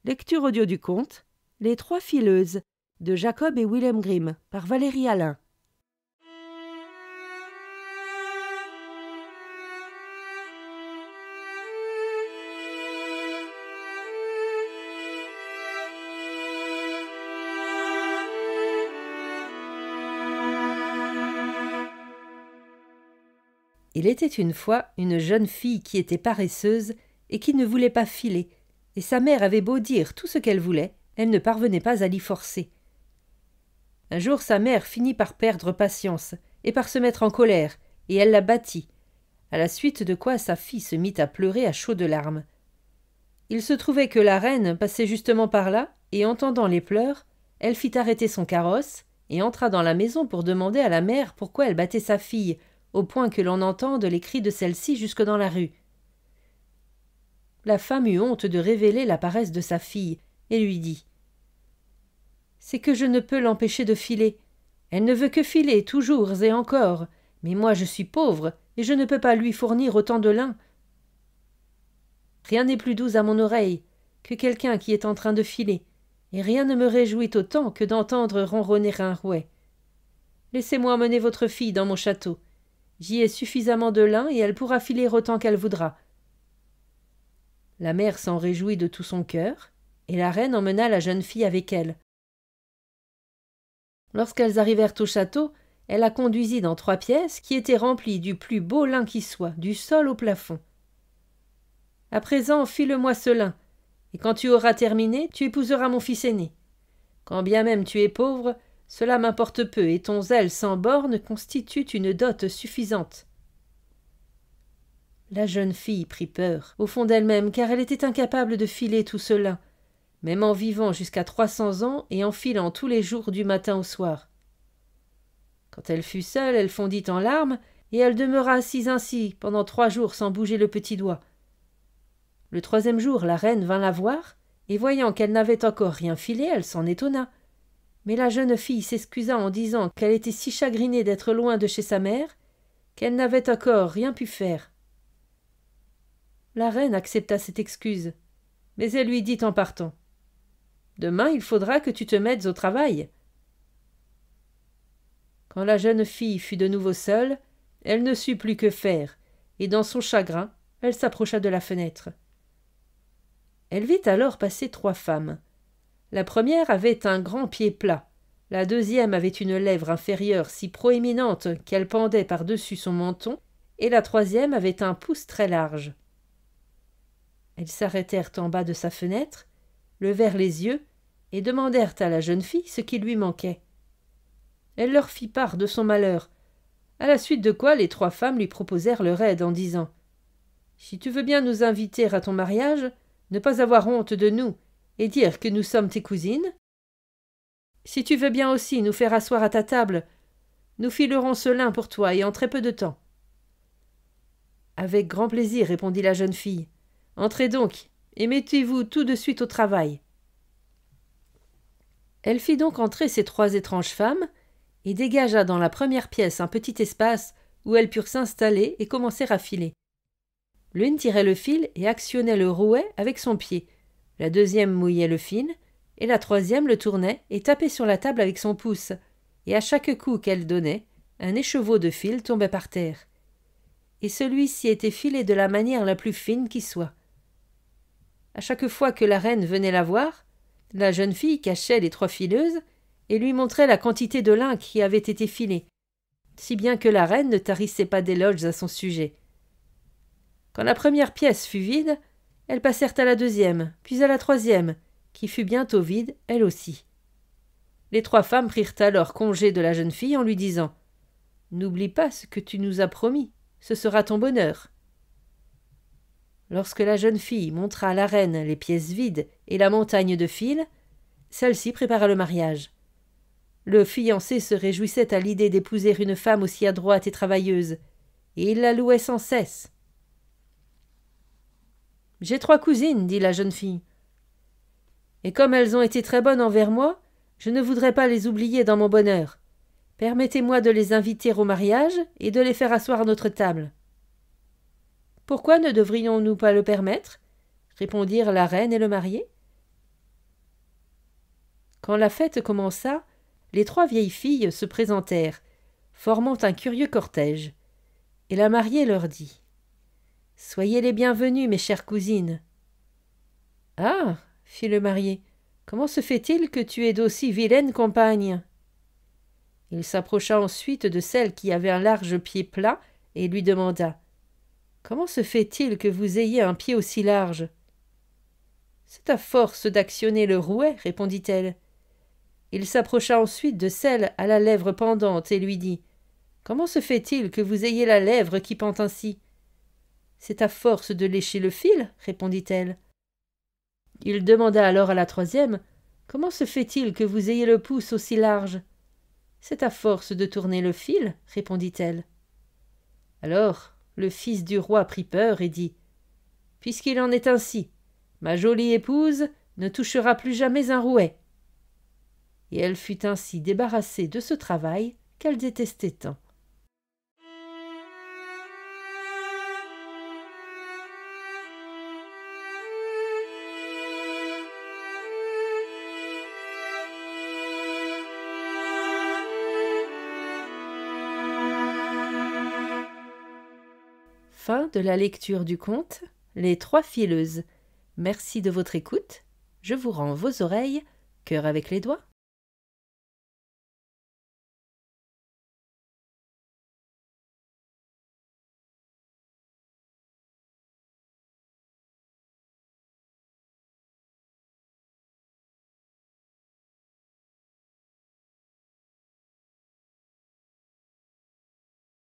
Lecture audio du conte Les Trois Fileuses de Jacob et Willem Grimm par Valérie Alain. Il était une fois une jeune fille qui était paresseuse et qui ne voulait pas filer, et sa mère avait beau dire tout ce qu'elle voulait, elle ne parvenait pas à l'y forcer. Un jour sa mère finit par perdre patience et par se mettre en colère, et elle la battit, à la suite de quoi sa fille se mit à pleurer à chaudes larmes. Il se trouvait que la reine passait justement par là, et entendant les pleurs, elle fit arrêter son carrosse et entra dans la maison pour demander à la mère pourquoi elle battait sa fille, au point que l'on entende les cris de celle-ci jusque dans la rue. La femme eut honte de révéler la paresse de sa fille, et lui dit « C'est que je ne peux l'empêcher de filer. Elle ne veut que filer, toujours et encore, mais moi je suis pauvre, et je ne peux pas lui fournir autant de lin. Rien n'est plus doux à mon oreille que quelqu'un qui est en train de filer, et rien ne me réjouit autant que d'entendre ronronner un rouet. Laissez-moi mener votre fille dans mon château. J'y ai suffisamment de lin, et elle pourra filer autant qu'elle voudra. » La mère s'en réjouit de tout son cœur, et la reine emmena la jeune fille avec elle. Lorsqu'elles arrivèrent au château, elle la conduisit dans 3 pièces qui étaient remplies du plus beau lin qui soit, du sol au plafond. « À présent, file-moi ce lin, et quand tu auras terminé, tu épouseras mon fils aîné. Quand bien même tu es pauvre, cela m'importe peu, et ton zèle sans borne constitue une dot suffisante. » La jeune fille prit peur, au fond d'elle-même, car elle était incapable de filer tout ce lin, même en vivant jusqu'à 300 ans et en filant tous les jours du matin au soir. Quand elle fut seule, elle fondit en larmes, et elle demeura assise ainsi pendant 3 jours sans bouger le petit doigt. Le 3e jour, la reine vint la voir, et voyant qu'elle n'avait encore rien filé, elle s'en étonna. Mais la jeune fille s'excusa en disant qu'elle était si chagrinée d'être loin de chez sa mère, qu'elle n'avait encore rien pu faire. La reine accepta cette excuse, mais elle lui dit en partant « Demain, il faudra que tu te mettes au travail. » Quand la jeune fille fut de nouveau seule, elle ne sut plus que faire, et dans son chagrin, elle s'approcha de la fenêtre. Elle vit alors passer 3 femmes. La première avait un grand pied plat, la deuxième avait une lèvre inférieure si proéminente qu'elle pendait par-dessus son menton, et la troisième avait un pouce très large. Elles s'arrêtèrent en bas de sa fenêtre, levèrent les yeux et demandèrent à la jeune fille ce qui lui manquait. Elle leur fit part de son malheur, à la suite de quoi les 3 femmes lui proposèrent leur aide en disant « Si tu veux bien nous inviter à ton mariage, ne pas avoir honte de nous et dire que nous sommes tes cousines. Si tu veux bien aussi nous faire asseoir à ta table, nous filerons ce lin pour toi et en très peu de temps. » Avec grand plaisir, répondit la jeune fille. Entrez donc, et mettez-vous tout de suite au travail. Elle fit donc entrer ces 3 étranges femmes, et dégagea dans la première pièce un petit espace où elles purent s'installer et commencer à filer. L'une tirait le fil et actionnait le rouet avec son pied, la deuxième mouillait le fil, et la troisième le tournait et tapait sur la table avec son pouce, et à chaque coup qu'elle donnait, un écheveau de fil tombait par terre. Et celui-ci était filé de la manière la plus fine qui soit. À chaque fois que la reine venait la voir, la jeune fille cachait les 3 fileuses et lui montrait la quantité de lin qui avait été filé, si bien que la reine ne tarissait pas d'éloges à son sujet. Quand la première pièce fut vide, elles passèrent à la deuxième, puis à la troisième, qui fut bientôt vide, elle aussi. Les 3 femmes prirent alors congé de la jeune fille en lui disant « N'oublie pas ce que tu nous as promis, ce sera ton bonheur. » Lorsque la jeune fille montra à la reine les pièces vides et la montagne de fil, celle-ci prépara le mariage. Le fiancé se réjouissait à l'idée d'épouser une femme aussi adroite et travailleuse, et il la louait sans cesse. « J'ai 3 cousines, dit la jeune fille, et comme elles ont été très bonnes envers moi, je ne voudrais pas les oublier dans mon bonheur. Permettez-moi de les inviter au mariage et de les faire asseoir à notre table. » « Pourquoi ne devrions-nous pas le permettre » répondirent la reine et le marié. Quand la fête commença, les 3 vieilles filles se présentèrent, formant un curieux cortège, et la mariée leur dit « Soyez les bienvenues, mes chères cousines. »« Ah !» fit le marié, « comment se fait-il que tu aies d'aussi vilaines compagnes ?» Il s'approcha ensuite de celle qui avait un large pied plat et lui demanda « Comment se fait-il que vous ayez un pied aussi large ?»« C'est à force d'actionner le rouet, répondit-elle. Il s'approcha ensuite de celle à la lèvre pendante et lui dit « Comment se fait-il que vous ayez la lèvre qui pend ainsi ?»« C'est à force de lécher le fil, répondit-elle. Il demanda alors à la troisième « Comment se fait-il que vous ayez le pouce aussi large ?»« C'est à force de tourner le fil, répondit-elle. Alors le fils du roi prit peur et dit « Puisqu'il en est ainsi, ma jolie épouse ne touchera plus jamais un rouet. » Et elle fut ainsi débarrassée de ce travail qu'elle détestait tant. Fin de la lecture du conte Les 3 fileuses. Merci de votre écoute. Je vous rends vos oreilles, cœur avec les doigts.